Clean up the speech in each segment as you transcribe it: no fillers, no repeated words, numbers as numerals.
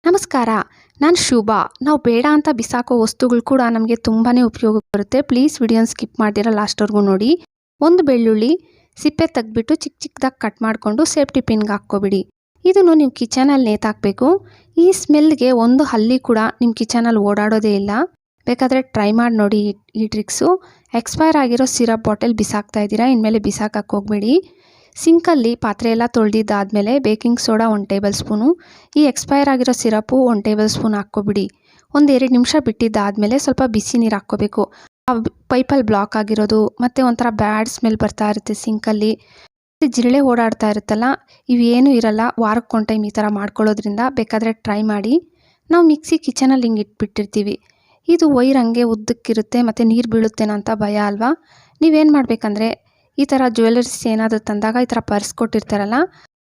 ನಮಸ್ಕಾರ, ನಾನು ಶುಭಾ. ನಾವು ಬೇಡ ಅಂತ ಬಿಸಾಕೋ ವಸ್ತುಗಳು ಕೂಡ ನಮಗೆ ತುಂಬಾ ಉಪಯೋಗಕ್ಕೆ ಬರುತ್ತೆ. ಪ್ಲೀಸ್ ವಿಡಿಯೋನ ಸ್ಕಿಪ್ ಮಾಡ್ದಿರ ಲಾಸ್ಟ್ವರೆಗೂ ನೋಡಿ. ಒಂದು ಬೆಳ್ಳುಳ್ಳಿ ಸಿಪ್ಪೆ ತೆಗೆದ್ಬಿಟ್ಟು ಚಿಕ್ಕ ಚಿಕ್ಕದಾಗಿ ಕಟ್ ಮಾಡಿಕೊಂಡು ಸೇಫ್ಟಿ ಪಿನ್ಗೆ ಹಾಕ್ಕೊಬಿಡಿ. ಇದನ್ನು ನೀವು ಕಿಚನಲ್ಲಿ ನೇತಾಕಬೇಕು. ಈ ಸ್ಮೆಲ್ಗೆ ಒಂದು ಹಲ್ಲಿ ಕೂಡ ನಿಮ್ಮ ಕಿಚನಲ್ಲಿ ಓಡಾಡೋದೇ ಇಲ್ಲ. ಬೇಕಾದರೆ ಟ್ರೈ ಮಾಡಿ ನೋಡಿ ಈ ಟ್ರಿಕ್ಸು. ಎಕ್ಸ್ಪೈರ್ ಆಗಿರೋ ಸಿರಪ್ ಬಾಟಲ್ ಬಿಸಾಕ್ತಾ ಇದ್ದೀರಾ, ಇನ್ಮೇಲೆ ಬಿಸಾಕಕ್ಕೆ ಹೋಗಬೇಡಿ. ಸಿಂಕಲ್ಲಿ ಪಾತ್ರೆ ಎಲ್ಲ ತೊಳೆದಿದ್ದಾದಮೇಲೆ ಬೇಕಿಂಗ್ ಸೋಡಾ 1 ಟೇಬಲ್ ಸ್ಪೂನು, ಈ ಎಕ್ಸ್ಪೈರ್ ಆಗಿರೋ ಸಿರಪ್ಪು 1 ಟೇಬಲ್ ಸ್ಪೂನ್ ಹಾಕ್ಕೊಬಿಡಿ. ಒಂದು 2 ನಿಮಿಷ ಬಿಟ್ಟಿದ್ದಾದಮೇಲೆ ಸ್ವಲ್ಪ ಬಿಸಿ ನೀರು ಹಾಕ್ಕೋಬೇಕು. ಆ ಪೈಪಲ್ಲಿ ಬ್ಲಾಕ್ ಆಗಿರೋದು ಮತ್ತು ಒಂಥರ ಬ್ಯಾಡ್ ಸ್ಮೆಲ್ ಬರ್ತಾ ಇರುತ್ತೆ ಸಿಂಕಲ್ಲಿ, ಜಿರಳೆ ಓಡಾಡ್ತಾ ಇರುತ್ತಲ್ಲ, ಇವೇನೂ ಇರಲ್ಲ. ವಾರಕ್ಕೆ 1 ಟೈಮ್ ಈ ಥರ ಮಾಡ್ಕೊಳ್ಳೋದ್ರಿಂದ ಬೇಕಾದರೆ ಟ್ರೈ ಮಾಡಿ. ನಾವು ಮಿಕ್ಸಿ ಕಿಚನಲ್ಲಿ ಹಿಂಗೆ ಇಟ್ಬಿಟ್ಟಿರ್ತೀವಿ, ಇದು ವೈರ್ ಹಂಗೆ ಉದ್ದಕ್ಕಿರುತ್ತೆ ಮತ್ತು ನೀರು ಬೀಳುತ್ತೇನೋ ಅಂತ ಭಯ ಅಲ್ವಾ. ನೀವೇನು ಮಾಡಬೇಕಂದ್ರೆ ಈ ಥರ ಜ್ಯುವೆಲರೀಸ್ ಏನಾದರೂ ತಂದಾಗ ಈ ಥರ ಪರ್ಸ್ ಕೊಟ್ಟಿರ್ತಾರಲ್ಲ,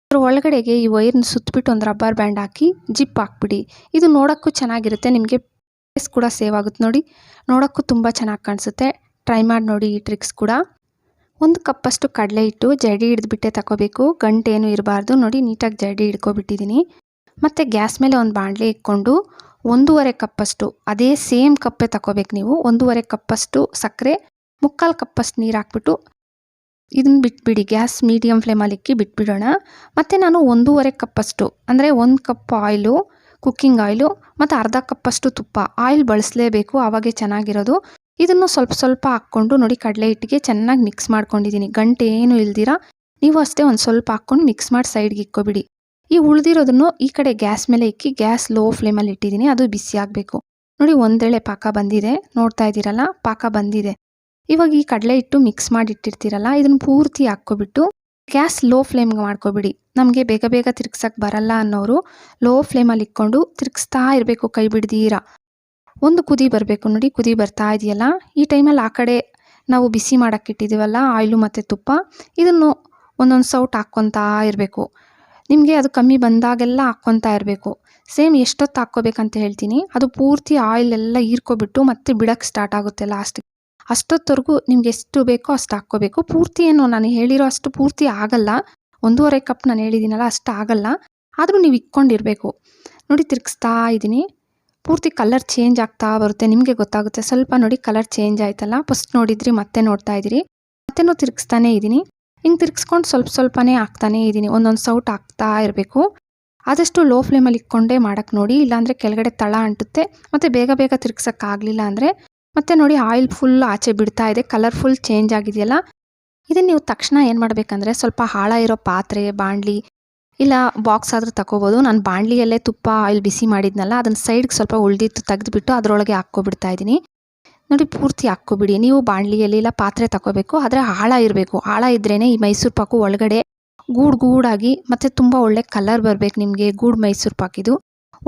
ಅದ್ರ ಒಳಗಡೆಗೆ ಈ ವೈರ್ನ ಸುತ್ತಬಿಟ್ಟು ಒಂದು ರಬ್ಬರ್ ಬ್ಯಾಂಡ್ ಹಾಕಿ ಜಿಪ್ ಹಾಕ್ಬಿಡಿ. ಇದು ನೋಡೋಕ್ಕೂ ಚೆನ್ನಾಗಿರುತ್ತೆ, ನಿಮಗೆ ಪ್ಲೇಸ್ ಕೂಡ ಸೇವ್ ಆಗುತ್ತೆ. ನೋಡಿ, ನೋಡೋಕ್ಕೂ ತುಂಬ ಚೆನ್ನಾಗಿ ಕಾಣಿಸುತ್ತೆ. ಟ್ರೈ ಮಾಡಿ ನೋಡಿ ಈ ಟ್ರಿಕ್ಸ್ ಕೂಡ. 1 ಕಪ್ಪಷ್ಟು ಕಡಲೆ ಹಿಟ್ಟು ಜಡಿ ಹಿಡಿದ್ಬಿಟ್ಟೆ ತಗೋಬೇಕು, ಗಂಟೇನು ಇರಬಾರ್ದು. ನೋಡಿ, ನೀಟಾಗಿ ಜಡಿ ಹಿಡ್ಕೊಬಿಟ್ಟಿದ್ದೀನಿ. ಮತ್ತು ಗ್ಯಾಸ್ ಮೇಲೆ ಒಂದು ಬಾಣಲೆ ಇಟ್ಕೊಂಡು 1.5 ಕಪ್ಪಷ್ಟು, ಅದೇ ಸೇಮ್ ಕಪ್ಪೇ ತಗೋಬೇಕು ನೀವು. 1.5 ಕಪ್ಪಷ್ಟು ಸಕ್ಕರೆ, 3/4 ಕಪ್ಪಷ್ಟು ನೀರು ಹಾಕ್ಬಿಟ್ಟು ಇದನ್ನು ಬಿಟ್ಬಿಡಿ. ಗ್ಯಾಸ್ ಮೀಡಿಯಮ್ ಫ್ಲೇಮಲ್ಲಿ ಇಕ್ಕಿ ಬಿಟ್ಬಿಡೋಣ. ಮತ್ತು ನಾನು 1.5 ಕಪ್ಪಷ್ಟು ಅಂದರೆ 1 ಕಪ್ ಆಯಿಲು, ಕುಕ್ಕಿಂಗ್ ಆಯಿಲು ಮತ್ತು ಅರ್ಧ ಕಪ್ಪಷ್ಟು ತುಪ್ಪ. ಆಯಿಲ್ ಬಳಸಲೇಬೇಕು, ಆವಾಗೇ ಚೆನ್ನಾಗಿರೋದು. ಇದನ್ನು ಸ್ವಲ್ಪ ಸ್ವಲ್ಪ ಹಾಕ್ಕೊಂಡು ನೋಡಿ, ಕಡಲೆ ಹಿಟ್ಟಿಗೆ ಚೆನ್ನಾಗಿ ಮಿಕ್ಸ್ ಮಾಡ್ಕೊಂಡಿದ್ದೀನಿ. ಗಂಟೆ ಏನು ಇಲ್ದಿರ ನೀವು ಅಷ್ಟೇ ಒಂದು ಸ್ವಲ್ಪ ಹಾಕ್ಕೊಂಡು ಮಿಕ್ಸ್ ಮಾಡಿ ಸೈಡ್ಗೆ ಇಕ್ಕೊಬಿಡಿ. ಈ ಉಳಿದಿರೋದನ್ನು ಈ ಕಡೆ ಗ್ಯಾಸ್ ಮೇಲೆ ಇಕ್ಕಿ ಗ್ಯಾಸ್ ಲೋ ಫ್ಲೇಮಲ್ಲಿ ಇಟ್ಟಿದ್ದೀನಿ, ಅದು ಬಿಸಿ ಆಗಬೇಕು. ನೋಡಿ, ಒಂದೇಳೆ ಪಾಕ ಬಂದಿದೆ, ನೋಡ್ತಾ ಇದ್ದೀರಲ್ಲ, ಪಾಕ ಬಂದಿದೆ. ಇವಾಗ ಈ ಕಡಲೆ ಹಿಟ್ಟು ಮಿಕ್ಸ್ ಮಾಡಿ ಇಟ್ಟಿರ್ತೀರಲ್ಲ, ಇದನ್ನು ಪೂರ್ತಿ ಹಾಕ್ಕೊಬಿಟ್ಟು ಗ್ಯಾಸ್ ಲೋ ಫ್ಲೇಮ್ಗೆ ಮಾಡ್ಕೊಬಿಡಿ. ನಮಗೆ ಬೇಗ ಬೇಗ ತಿರ್ಗ್ಸಕ್ಕೆ ಬರಲ್ಲ ಅನ್ನೋರು ಲೋ ಫ್ಲೇಮಲ್ಲಿ ಇಟ್ಕೊಂಡು ತಿರ್ಗಿಸ್ತಾ ಇರಬೇಕು, ಕೈ ಬಿಡ್ದೀರ. ಒಂದು ಕುದಿ ಬರಬೇಕು. ನೋಡಿ, ಕುದಿ ಬರ್ತಾ ಇದೆಯಲ್ಲ, ಈ ಟೈಮಲ್ಲಿ ಆ ಕಡೆ ನಾವು ಬಿಸಿ ಮಾಡೋಕ್ಕೆ ಇಟ್ಟಿದ್ದೀವಲ್ಲ ಆಯಿಲು ಮತ್ತು ತುಪ್ಪ, ಇದನ್ನು ಒಂದೊಂದು ಸೌಟ್ ಹಾಕ್ಕೊತಾ ಇರಬೇಕು. ನಿಮಗೆ ಅದು ಕಮ್ಮಿ ಬಂದಾಗೆಲ್ಲ ಹಾಕ್ಕೊತಾ ಇರಬೇಕು. ಸೇಮ್ ಎಷ್ಟೊತ್ತು ಹಾಕ್ಕೋಬೇಕಂತ ಹೇಳ್ತೀನಿ. ಅದು ಪೂರ್ತಿ ಆಯಿಲೆಲ್ಲ ಹೀರ್ಕೊಬಿಟ್ಟು ಮತ್ತೆ ಬಿಡೋಕ್ಕೆ ಸ್ಟಾರ್ಟ್ ಆಗುತ್ತೆ ಲಾಸ್ಟಿಗೆ. ಅಷ್ಟೊತ್ತವರೆಗೂ ನಿಮ್ಗೆ ಎಷ್ಟು ಬೇಕೋ ಅಷ್ಟು ಹಾಕ್ಕೋಬೇಕು. ಪೂರ್ತಿ ಏನು ನಾನು ಹೇಳಿರೋ ಅಷ್ಟು ಪೂರ್ತಿ ಆಗಲ್ಲ, 1.5 ಕಪ್ ನಾನು ಹೇಳಿದ್ದೀನಲ್ಲ ಅಷ್ಟು ಆಗಲ್ಲ, ಆದರೂ ನೀವು ಇಕ್ಕೊಂಡಿರಬೇಕು. ನೋಡಿ, ತಿರ್ಗಿಸ್ತಾ ಇದ್ದೀನಿ. ಪೂರ್ತಿ ಕಲರ್ ಚೇಂಜ್ ಆಗ್ತಾ ಬರುತ್ತೆ, ನಿಮಗೆ ಗೊತ್ತಾಗುತ್ತೆ. ಸ್ವಲ್ಪ ನೋಡಿ, ಕಲರ್ ಚೇಂಜ್ ಆಯ್ತಲ್ಲ, ಫಸ್ಟ್ ನೋಡಿದ್ರಿ ಮತ್ತೆ ನೋಡ್ತಾ ಇದ್ದೀರಿ. ಮತ್ತೇನೋ ತಿರ್ಗಿಸ್ತಾನೇ ಇದ್ದೀನಿ. ಹಿಂಗೆ ತಿರ್ಗಿಸ್ಕೊಂಡು ಸ್ವಲ್ಪ ಸ್ವಲ್ಪನೇ ಹಾಕ್ತಾನೇ ಇದ್ದೀನಿ, ಒಂದೊಂದು ಸೌಟ್ ಹಾಕ್ತಾ ಇರಬೇಕು. ಆದಷ್ಟು ಲೋ ಫ್ಲೇಮಲ್ಲಿ ಇಕ್ಕೊಂಡೇ ಮಾಡೋಕ್ಕೆ ನೋಡಿ, ಇಲ್ಲಾಂದರೆ ಕೆಳಗಡೆ ತಳ ಅಂಟುತ್ತೆ. ಮತ್ತು ಬೇಗ ಬೇಗ ತಿರ್ಗ್ಸೋಕ್ಕಾಗಲಿಲ್ಲ ಅಂದರೆ ಮತ್ತೆ ನೋಡಿ, ಆಯಿಲ್ ಫುಲ್ ಆಚೆ ಬಿಡ್ತಾ ಇದೆ, ಕಲರ್ ಫುಲ್ ಚೇಂಜ್ ಆಗಿದೆಯಲ್ಲ. ಇದನ್ನು ನೀವು ತಕ್ಷಣ ಏನು ಮಾಡಬೇಕಂದ್ರೆ ಸ್ವಲ್ಪ ಆಳ ಇರೋ ಪಾತ್ರೆ, ಬಾಣಲಿ ಇಲ್ಲ ಬಾಕ್ಸ್ ಆದರೂ ತಗೋಬೋದು. ನಾನು ಬಾಣಲಿಯಲ್ಲೇ ತುಪ್ಪ ಆಯಿಲ್ ಬಿಸಿ ಮಾಡಿದ್ನಲ್ಲ, ಅದನ್ನು ಸೈಡ್ಗೆ ಸ್ವಲ್ಪ ಉಳಿದಿತ್ತು ತೆಗೆದುಬಿಟ್ಟು ಅದರೊಳಗೆ ಹಾಕ್ಕೊಬಿಡ್ತಾ ಇದ್ದೀನಿ. ನೋಡಿ, ಪೂರ್ತಿ ಹಾಕ್ಕೊಬಿಡಿ. ನೀವು ಬಾಣಲಿಯಲ್ಲಿ ಇಲ್ಲ ಪಾತ್ರೆ ತಗೋಬೇಕು, ಆದರೆ ಆಳ ಇರಬೇಕು. ಆಳ ಇದ್ರೇ ಈ ಮೈಸೂರು ಪಾಕು ಒಳಗಡೆ ಗೂಡಾಗಿ ಮತ್ತು ತುಂಬ ಒಳ್ಳೆ ಕಲರ್ ಬರಬೇಕು ನಿಮಗೆ. ಗೂಡು ಮೈಸೂರು ಪಾಕಿದು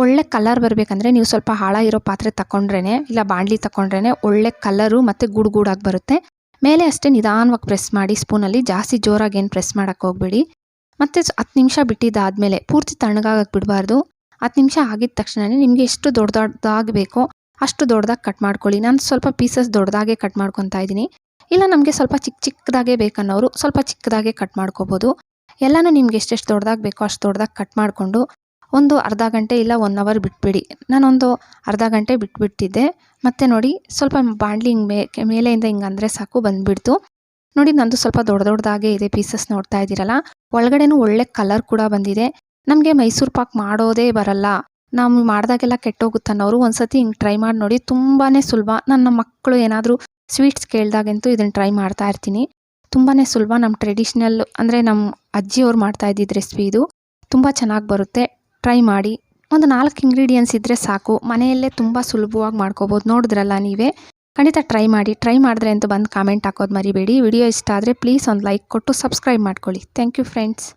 ಒಳ್ಳೆ ಕಲರ್ ಬರಬೇಕಂದ್ರೆ ನೀವು ಸ್ವಲ್ಪ ಆಳ ಇರೋ ಪಾತ್ರೆ ತಗೊಂಡ್ರೇ ಇಲ್ಲ ಬಾಣಲಿ ತಗೊಂಡ್ರೇ ಒಳ್ಳೆ ಕಲರು ಮತ್ತು ಗೂಡಾಗಿ ಬರುತ್ತೆ. ಮೇಲೆ ಅಷ್ಟೇ ನಿಧಾನವಾಗಿ ಪ್ರೆಸ್ ಮಾಡಿ ಸ್ಪೂನಲ್ಲಿ, ಜಾಸ್ತಿ ಜೋರಾಗಿ ಏನು ಪ್ರೆಸ್ ಮಾಡೋಕ್ಕೆ ಹೋಗಬೇಡಿ. ಮತ್ತು 10 ನಿಮಿಷ ಬಿಟ್ಟಿದ್ದಾದಮೇಲೆ ಪೂರ್ತಿ ತಣ್ಣಗಾಗಕ್ಕೆ ಬಿಡಬಾರ್ದು. 10 ನಿಮಿಷ ಆಗಿದ ತಕ್ಷಣವೇ ನಿಮಗೆ ಎಷ್ಟು ದೊಡ್ಡದಾಗಿ ಬೇಕೋ ಅಷ್ಟು ದೊಡ್ಡದಾಗಿ ಕಟ್ ಮಾಡ್ಕೊಳ್ಳಿ. ನಾನು ಸ್ವಲ್ಪ ಪೀಸಸ್ ದೊಡ್ಡದಾಗೆ ಕಟ್ ಮಾಡ್ಕೊತಾ ಇದ್ದೀನಿ. ಇಲ್ಲ ನಮಗೆ ಸ್ವಲ್ಪ ಚಿಕ್ಕದಾಗೆ ಬೇಕನ್ನೋರು ಸ್ವಲ್ಪ ಚಿಕ್ಕದಾಗೆ ಕಟ್ ಮಾಡ್ಕೋಬೋದು. ಎಲ್ಲನೂ ನಿಮ್ಗೆ ಎಷ್ಟೆಷ್ಟು ದೊಡ್ಡದಾಗಿ ಬೇಕೋ ಅಷ್ಟು ದೊಡ್ಡದಾಗಿ ಕಟ್ ಮಾಡಿಕೊಂಡು ಒಂದು ಅರ್ಧ ಗಂಟೆ ಇಲ್ಲ 1 ಅವರ್ ಬಿಟ್ಬಿಡಿ. ನಾನೊಂದು ಅರ್ಧ ಗಂಟೆ ಬಿಟ್ಬಿಟ್ಟಿದ್ದೆ. ಮತ್ತು ನೋಡಿ, ಸ್ವಲ್ಪ ಬಾಣಲಿ ಹಿಂಗೆ ಮೇಲೆಯಿಂದ ಹಿಂಗೆ ಅಂದರೆ ಸಾಕು, ಬಂದುಬಿಡ್ತು. ನೋಡಿ, ನಂದು ಸ್ವಲ್ಪ ದೊಡ್ಡದಾಗೇ ಇದೆ ಪೀಸಸ್, ನೋಡ್ತಾ ಇದ್ದೀರಲ್ಲ. ಒಳಗಡೆನೂ ಒಳ್ಳೆ ಕಲರ್ ಕೂಡ ಬಂದಿದೆ. ನಮಗೆ ಮೈಸೂರು ಪಾಕ್ ಮಾಡೋದೇ ಬರಲ್ಲ, ನಾವು ಮಾಡಿದಾಗೆಲ್ಲ ಕೆಟ್ಟೋಗುತ್ತನ್ನೋರು ಒಂದು ಸತಿ ಹಿಂಗೆ ಟ್ರೈ ಮಾಡಿ ನೋಡಿ, ತುಂಬಾ ಸುಲಭ. ನನ್ನ ಮಕ್ಕಳು ಏನಾದರೂ ಸ್ವೀಟ್ಸ್ ಕೇಳಿದಾಗಂತೂ ಇದನ್ನು ಟ್ರೈ ಮಾಡ್ತಾ ಇರ್ತೀನಿ. ತುಂಬಾ ಸುಲಭ, ನಮ್ಮ ಟ್ರೆಡಿಷ್ನಲ್ ಅಂದರೆ ನಮ್ಮ ಅಜ್ಜಿಯವ್ರು ಮಾಡ್ತಾ ಇದ್ದಿದ್ದು ರೆಸಿಪಿ ಇದು. ತುಂಬ ಚೆನ್ನಾಗಿ ಬರುತ್ತೆ, ಟ್ರೈ ಮಾಡಿ. ಒಂದು 4 ಇಂಗ್ರೀಡಿಯೆಂಟ್ಸ್ ಇದ್ದರೆ ಸಾಕು, ಮನೆಯಲ್ಲೇ ತುಂಬ ಸುಲಭವಾಗಿ ಮಾಡ್ಕೋಬೋದು. ನೋಡಿದ್ರಲ್ಲ ನೀವೇ, ಖಂಡಿತ ಟ್ರೈ ಮಾಡಿ. ಟ್ರೈ ಮಾಡಿದ್ರೆ ಅಂತೂ ಬಂದು ಕಾಮೆಂಟ್ ಹಾಕೋದು ಮರಿಬೇಡಿ. ವಿಡಿಯೋ ಇಷ್ಟ ಆದರೆ ಪ್ಲೀಸ್ ಒಂದು ಲೈಕ್ ಕೊಟ್ಟು ಸಬ್ಸ್ಕ್ರೈಬ್ ಮಾಡ್ಕೊಳ್ಳಿ. Thank you friends.